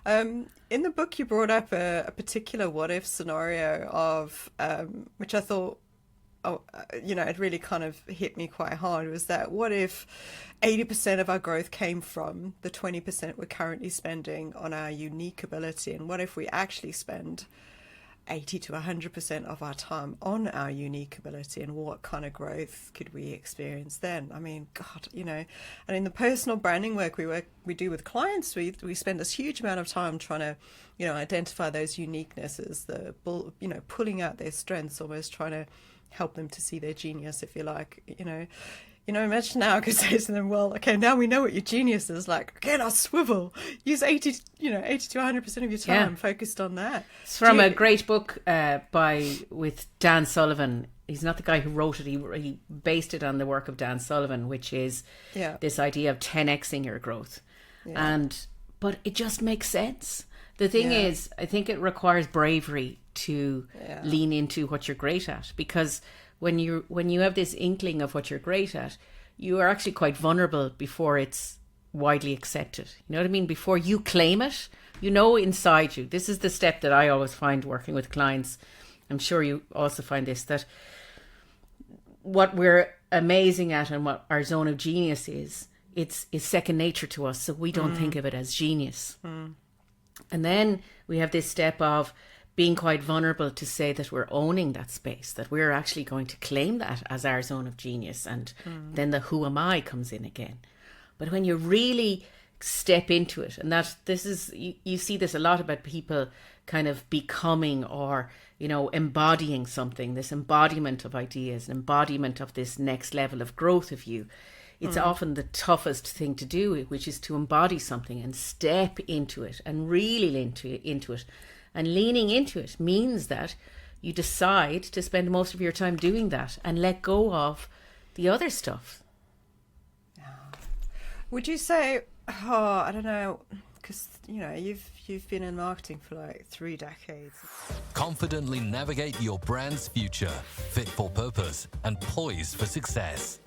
In the book, you brought up a particular what if scenario of which I thought, it really kind of hit me quite hard. Was that what if 80% of our growth came from the 20% we're currently spending on our unique ability, and what if we actually spend 80 to 100% of our time on our unique ability, and what kind of growth could we experience then? I mean, God, and in the personal branding work we do with clients, we spend this huge amount of time trying to, identify those uniquenesses, pulling out their strengths, almost trying to help them to see their genius, if you like, imagine now I could say to them, well, okay, now we know what your genius is. Like, get our swivel. Use 80 to 100% of your time focused on that. It's from a great book with Dan Sullivan. He's not the guy who wrote it. He based it on the work of Dan Sullivan, which is this idea of 10xing your growth. Yeah. But it just makes sense. The thing is, I think it requires bravery to lean into what you're great at, because when you have this inkling of what you're great at, you are actually quite vulnerable before it's widely accepted. You know what I mean? Before you claim it, inside you. This is the step that I always find working with clients. I'm sure you also find this, that what we're amazing at and what our zone of genius is second nature to us. So we don't think of it as genius. And then we have this step of being quite vulnerable to say that we're owning that space, that we're actually going to claim that as our zone of genius. And then the who am I comes in again. But when you really step into it, and that this is, you see this a lot about people kind of becoming or, embodying something, this embodiment of ideas, an embodiment of this next level of growth of you. It's often the toughest thing to do, which is to embody something and step into it and really into it. And leaning into it means that you decide to spend most of your time doing that and let go of the other stuff. Would you say, I don't know, because, you've been in marketing for like 3 decades. Confidently navigate your brand's future, fit for purpose and poised for success.